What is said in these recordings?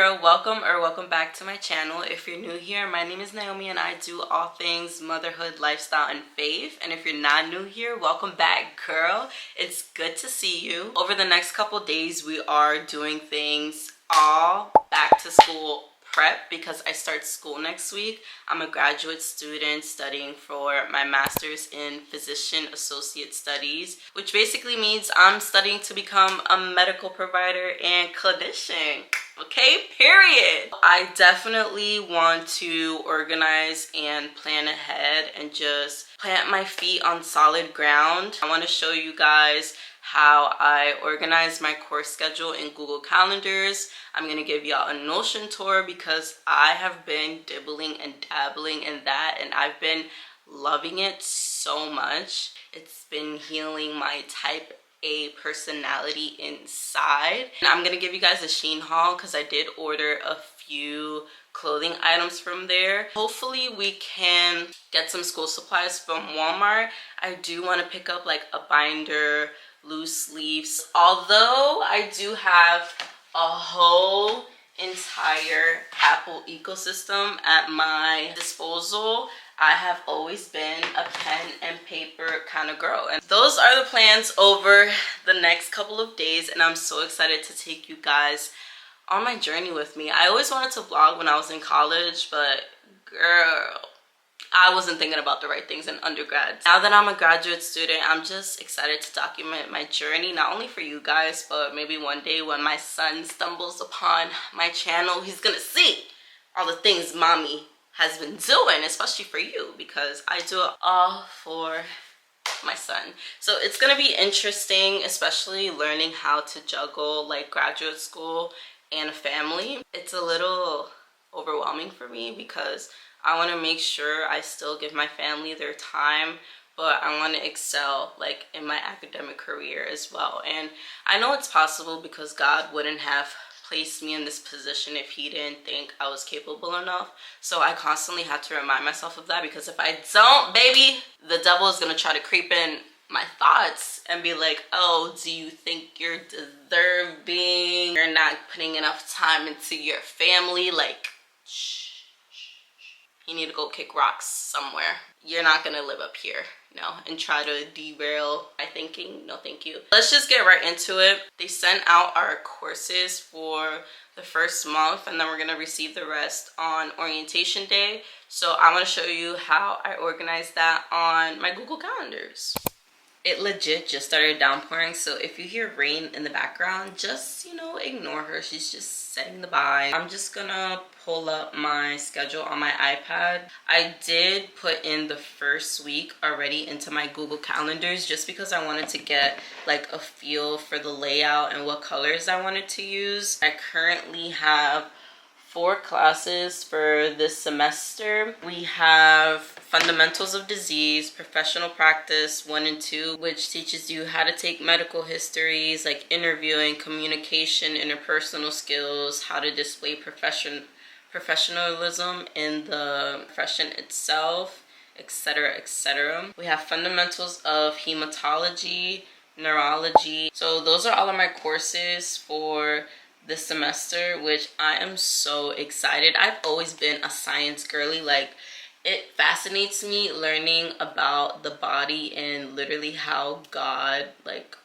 girl, welcome back to my channel. If you're new here, my name is Naomi and I do all things motherhood, lifestyle, and faith. And if you're not new here, welcome back, girl. It's good to see you. Over the next couple days, we are doing things all back to school prep because I start school next week. I'm a graduate student studying for my master's in physician associate studies, which basically means I'm studying to become a medical provider and clinician. Okay, period. I definitely want to organize and plan ahead and just plant my feet on solid ground. I want to show you guys how I organize my course schedule in Google Calendars. I'm gonna give y'all a Notion tour because I have been dibbling and dabbling in that and I've been loving it so much. It's been healing my type A personality inside. And I'm gonna give you guys a SHEIN haul because I did order a few clothing items from there. Hopefully we can get some school supplies from Walmart. I do want to pick up like a binder, loose sleeves. Although I do have a whole entire Apple ecosystem at my disposal, I have always been a pen and paper kind of girl. And those are the plans over the next couple of days, and I'm so excited to take you guys on my journey with me. I always wanted to vlog when I was in college, but girl, I wasn't thinking about the right things in undergrad. Now that I'm a graduate student, I'm just excited to document my journey, not only for you guys, but maybe one day when my son stumbles upon my channel, he's gonna see all the things mommy has been doing, especially for you, because I do it all for my son. So it's gonna be interesting, especially learning how to juggle like graduate school and a family. It's a little overwhelming for me because I want to make sure I still give my family their time, but I want to excel like in my academic career as well. And I know it's possible because God wouldn't have placed me in this position if he didn't think I was capable enough. So I constantly have to remind myself of that, because if I don't, baby, the devil is going to try to creep in my thoughts and be like, oh, do you think you're deserving? You're not putting enough time into your family. Like, shh. You need to go kick rocks somewhere. You're not gonna live up here, no, and try to derail my thinking. No, thank you. Let's just get right into it. They sent out our courses for the first month, and then we're gonna receive the rest on orientation day. So I wanna show you how I organized that on my Google Calendars. It legit just started downpouring, so if you hear rain in the background, just, you know, ignore her. She's just saying the bye. I'm just gonna pull up my schedule on my iPad. I did put in the first week already into my Google Calendars just because I wanted to get like a feel for the layout and what colors I wanted to use. I currently have 4 classes for this semester. We have Fundamentals of Disease, Professional Practice 1 and 2, which teaches you how to take medical histories like interviewing, communication, interpersonal skills, how to display professionalism in the profession itself, etc., etc. We have Fundamentals of Hematology, Neurology. So those are all of my courses for this semester, which I am so excited. I've always been a science girly. Like, it fascinates me learning about the body and literally how God like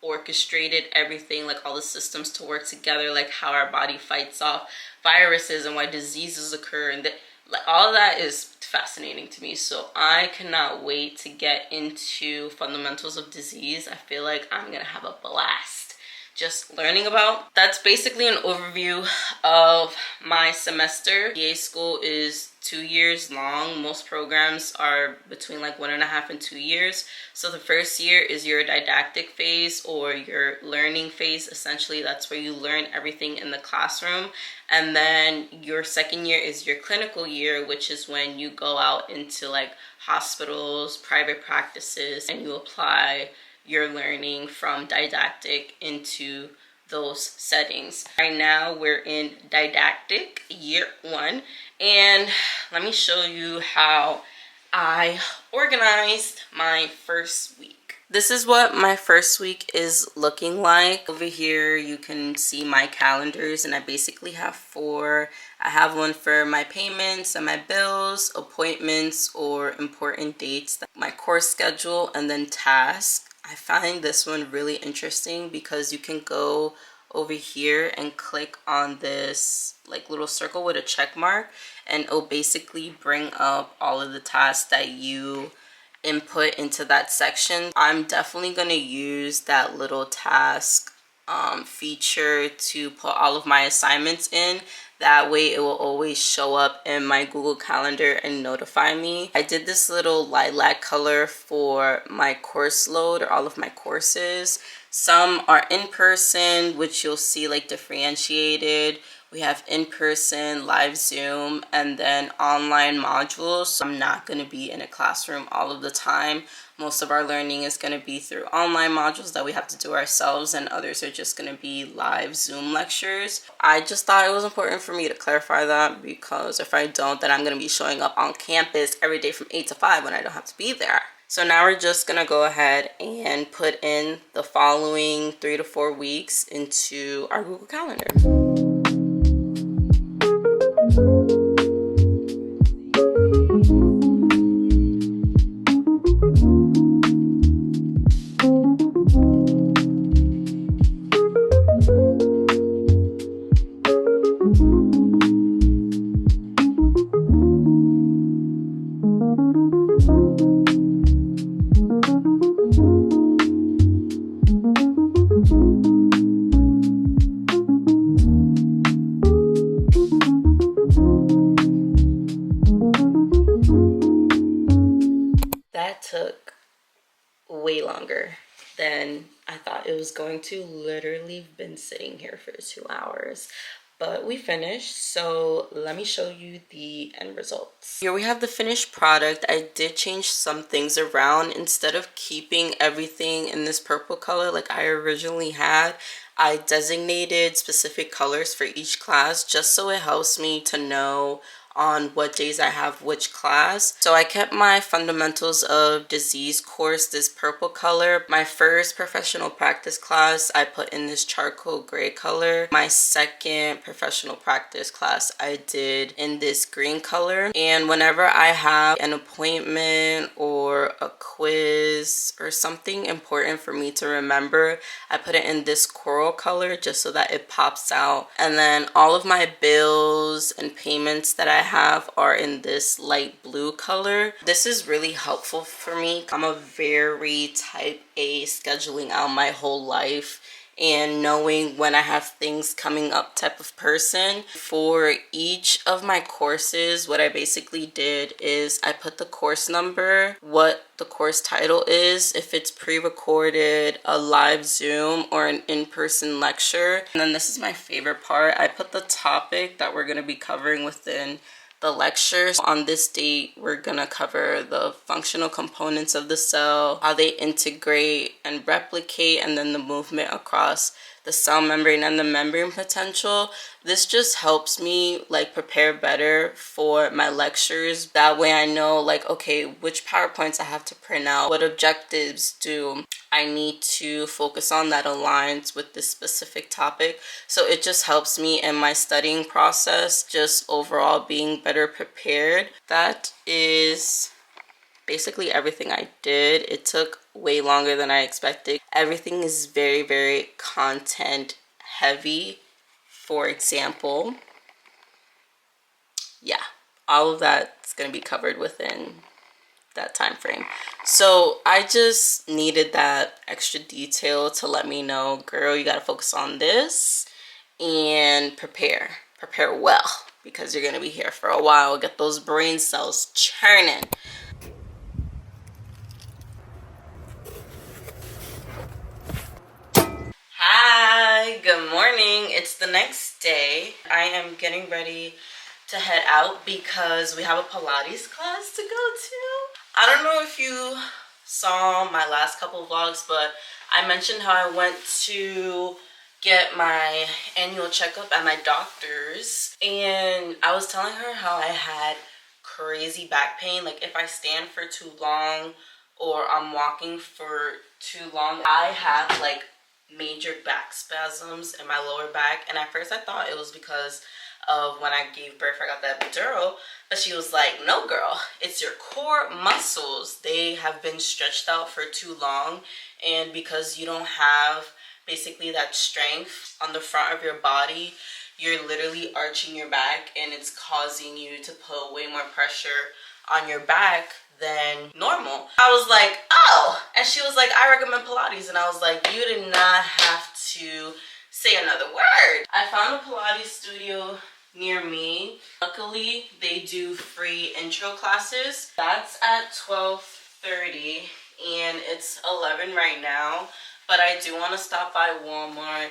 orchestrated everything, like all the systems to work together, like how our body fights off viruses and why diseases occur, and like all that is fascinating to me. So I cannot wait to get into Fundamentals of Disease. I feel like I'm gonna have a blast just learning about. That's basically an overview of my semester. PA school is 2 years long. Most programs are between like 1.5 and 2 years. So the first year is your didactic phase or your learning phase. Essentially, that's where you learn everything in the classroom. And then your second year is your clinical year, which is when you go out into like hospitals, private practices, and you apply your learning from didactic into those settings. Right now we're in didactic year 1, and let me show you how I organized my first week. This is what my first week is looking like. Over here you can see my calendars, and I basically have 4. I have one for my payments and my bills, appointments or important dates, my course schedule, and then tasks. I find this one really interesting because you can go over here and click on this like little circle with a check mark, and it'll basically bring up all of the tasks that you input into that section. I'm definitely going to use that little task feature to put all of my assignments in. That way it will always show up in my Google Calendar and notify me. I did this little lilac color for my course load, or all of my courses. Some are in person, which you'll see like differentiated. We have in-person, live Zoom, and then online modules. So I'm not going to be in a classroom all of the time. Most of our learning is going to be through online modules that we have to do ourselves, and others are just going to be live Zoom lectures. I just thought it was important for me to clarify that, because if I don't, then I'm going to be showing up on campus every day from 8 to 5 when I don't have to be there. So now we're just going to go ahead and put in the following 3 to 4 weeks into our Google Calendar. That took way longer than I thought it was going to. Literally been sitting here for 2 hours, but we finished. So let me show you the end results. Here we have the finished product. I did change some things around. Instead of keeping everything in this purple color like I originally had, I designated specific colors for each class, just so it helps me to know on what days I have which class. So I kept my fundamentals of disease course this purple color. My first professional practice class I put in this charcoal gray color. My second professional practice class I did in this green color. And whenever I have an appointment or a quiz or something important for me to remember, I put it in this coral color just so that it pops out. And then all of my bills and payments that I have are in this light blue color. This is really helpful for me. I'm a very type A, scheduling out my whole life and knowing when I have things coming up type of person. For each of my courses, what I basically did is I put the course number, what the course title is, if it's pre-recorded, a live Zoom, or an in-person lecture. And then this is my favorite part. I put the topic that we're going to be covering within the lectures. On this date, we're gonna cover the functional components of the cell, how they integrate and replicate, and then the movement across the cell membrane and the membrane potential. This just helps me like prepare better for my lectures. That way I know like, okay, which PowerPoints I have to print out, what objectives do I need to focus on that aligns with this specific topic. So it just helps me in my studying process, just overall being better prepared. That is basically everything I did. It took way longer than I expected. Everything is very, very content heavy. For example, yeah, all of that's going to be covered within that time frame. So I just needed that extra detail to let me know, girl, you got to focus on this and prepare well, because you're going to be here for a while. Get those brain cells churning. Hi, good morning. It's the next day. I am getting ready to head out because we have a Pilates class to go to. I don't know if you saw my last couple vlogs, but I mentioned how I went to get my annual checkup at my doctor's, and I was telling her how I had crazy back pain. Like if I stand for too long or I'm walking for too long, I have like major back spasms in my lower back. And at first I thought it was because of when I gave birth, I got that epidural. But she was like, no girl, it's your core muscles. They have been stretched out for too long. And because you don't have basically that strength on the front of your body, you're literally arching your back, and it's causing you to put way more pressure on your back than normal. I was like, oh, and she was like, I recommend Pilates. And I was like, you did not have to say another word. I found a Pilates studio near me. Luckily, they do free intro classes. That's at 12:30 and it's 11 right now. But I do want to stop by Walmart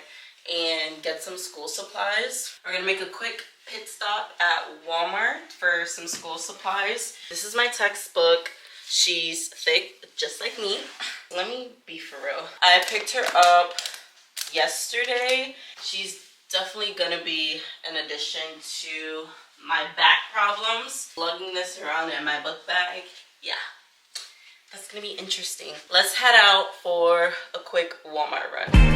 and get some school supplies. We're gonna make a quick pit stop at Walmart for some school supplies. This is my textbook. She's thick, just like me. Let me be for real. I picked her up yesterday. She's definitely gonna be an addition to my back problems. Lugging this around in my book bag, yeah, that's gonna be interesting. Let's head out for a quick Walmart run.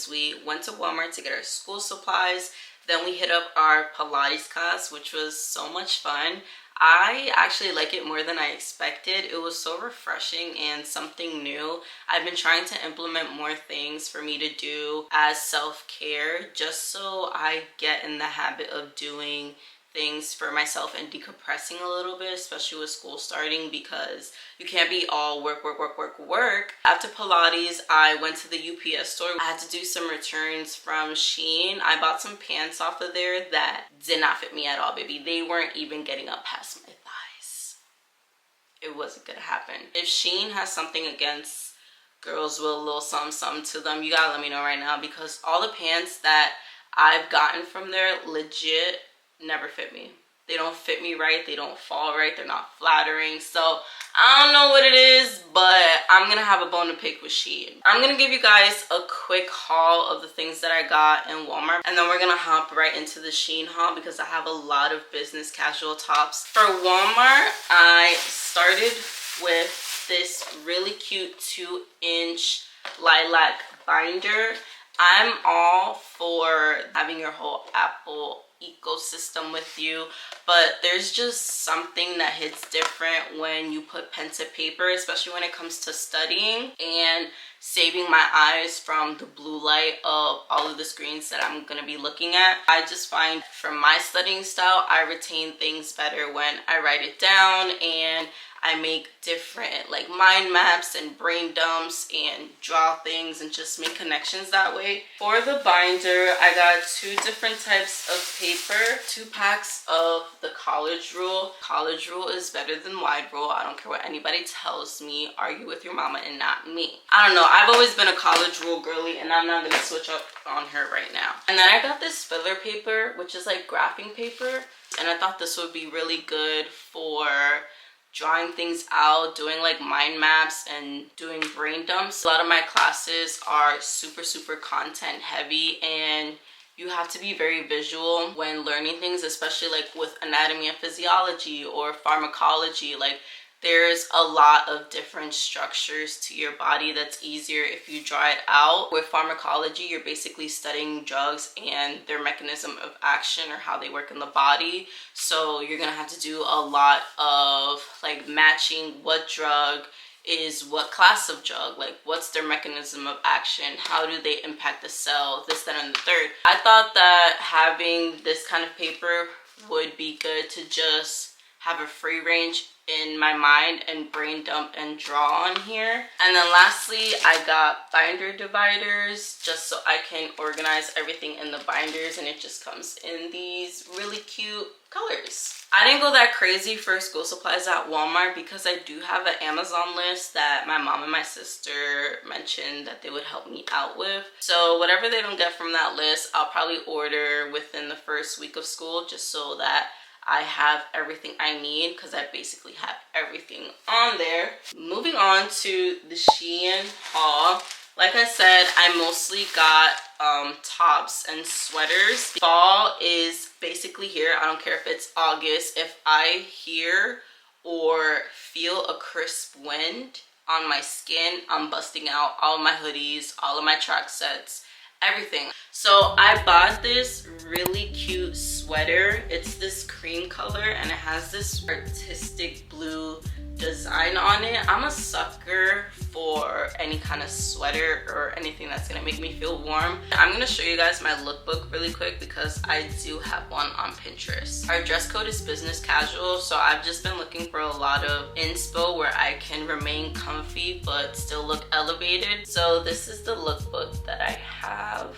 We went to Walmart to get our school supplies. Then we hit up our Pilates class, which was so much fun. I actually like it more than I expected. It was so refreshing and something new. I've been trying to implement more things for me to do as self-care, just so I get in the habit of doing things for myself and decompressing a little bit, especially with school starting, because you can't be all work. After Pilates, I went to the UPS store. I had to do some returns from SHEIN. I bought some pants off of there that did not fit me at all, baby. They weren't even getting up past my thighs. It wasn't gonna happen. If SHEIN has something against girls with a little something to them, you gotta let me know right now, because all the pants that I've gotten from there legit never fit me. They don't fit me right. They don't fall right. They're not flattering. So I don't know what it is, but I'm gonna have a bone to pick with SHEIN. I'm gonna give you guys a quick haul of the things that I got in Walmart, and then we're gonna hop right into the SHEIN haul because I have a lot of business casual tops. For Walmart, I started with this really cute 2-inch lilac binder. I'm all for having your whole Apple ecosystem with you, but there's just something that hits different when you put pen to paper, especially when it comes to studying and saving my eyes from the blue light of all of the screens that I'm gonna be looking at. I just find for my studying style, I retain things better when I write it down and I make different like mind maps and brain dumps and draw things and just make connections that way. For the binder, I got 2 different types of paper, 2 packs of the college rule. College rule is better than wide rule. I don't care what anybody tells me. Argue with your mama and not me. I don't know. I've always been a college rule girly, and I'm not gonna switch up on her right now. And then I got this filler paper, which is like graphing paper, and I thought this would be really good for drawing things out, doing like mind maps and doing brain dumps. A lot of my classes are super content heavy, and you have to be very visual when learning things, especially like with anatomy and physiology or pharmacology. Like there's a lot of different structures to your body that's easier if you draw it out. With pharmacology, you're basically studying drugs and their mechanism of action or how they work in the body. So you're gonna have to do a lot of like matching what drug is what class of drug, like what's their mechanism of action, how do they impact the cell, this, that, and the third. I thought that having this kind of paper would be good to just have a free range in my mind and brain dump and draw on here. And then lastly, I got binder dividers just so I can organize everything in the binders, and it just comes in these really cute colors. I didn't go that crazy for school supplies at Walmart because I do have an Amazon list that my mom and my sister mentioned that they would help me out with. So whatever they don't get from that list, I'll probably order within the first week of school just so that I have everything I need, because I basically have everything on there. Moving on to the SHEIN haul. Like I said, I mostly got tops and sweaters. Fall is basically here. I don't care if it's August. If I hear or feel a crisp wind on my skin, I'm busting out all of my hoodies, all of my track sets, everything. So I bought this really cute sweater. It's this cream color and it has this artistic blue design on it. I'm a sucker for any kind of sweater or anything that's gonna make me feel warm. I'm gonna show you guys my lookbook really quick because I do have one on Pinterest. Our dress code is business casual, so I've just been looking for a lot of inspo where I can remain comfy but still look elevated. So this is the lookbook that I have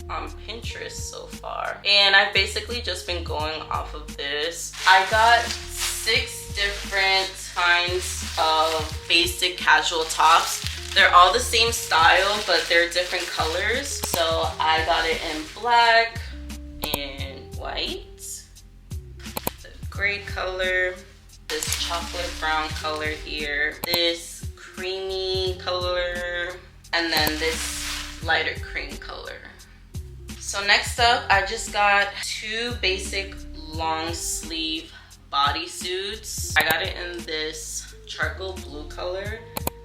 on Pinterest so far, and I've basically just been going off of this. I got 6 different kinds of basic casual tops. They're all the same style, but they're different colors. So I got it in black and white, the gray color, this chocolate brown color here, this creamy color, and then this lighter cream color. So next up, I just got 2 basic long sleeve bodysuits. I got it in this charcoal blue color,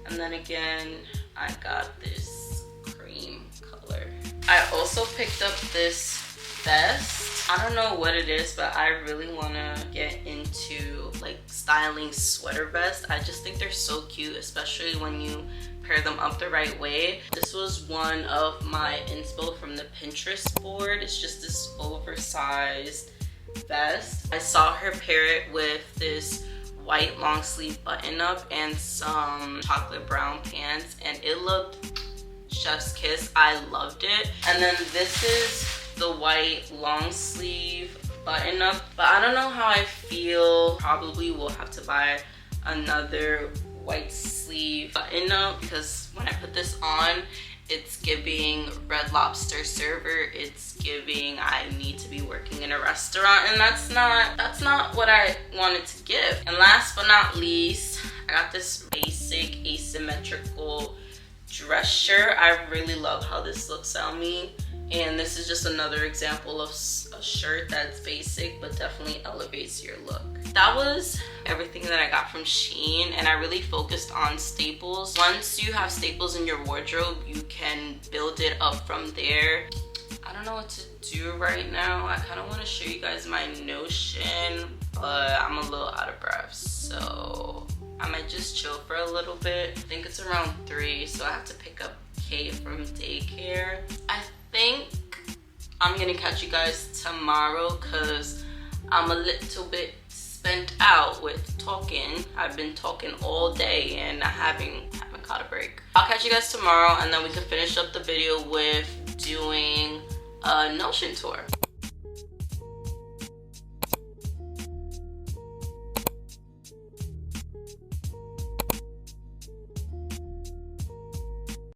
and then again I got this cream color. I also picked up this vest. I don't know what it is, but I really want to get into like styling sweater vests. I just think they're so cute, especially when you pair them up the right way. This was one of my inspo from the Pinterest board. It's just this oversized vest. I saw her pair it with this white long sleeve button up and some chocolate brown pants, and it looked chef's kiss. I loved it. And then this is the white long sleeve button up, but I don't know how I feel. Probably will have to buy another white sleeve button up because when I put this on, it's giving Red Lobster server. It's giving I need to be working in a restaurant, and that's not what I wanted to give. And last but not least, I got this basic asymmetrical dress shirt. I really love how this looks on me, and this is just another example of a shirt that's basic but definitely elevates your look. That was everything that I got from SHEIN, and I really focused on staples. Once you have staples in your wardrobe, you can build it up from there. I don't know what to do right now. I kind of want to show you guys my Notion, but I'm a little out of breath, so I might just chill for a little bit. I think it's around 3, so I have to pick up Kate from daycare. I think I'm gonna catch you guys tomorrow because I'm a little bit spent out with talking. I've been talking all day and I haven't caught a break. I'll catch you guys tomorrow, and then we can finish up the video with doing a Notion tour.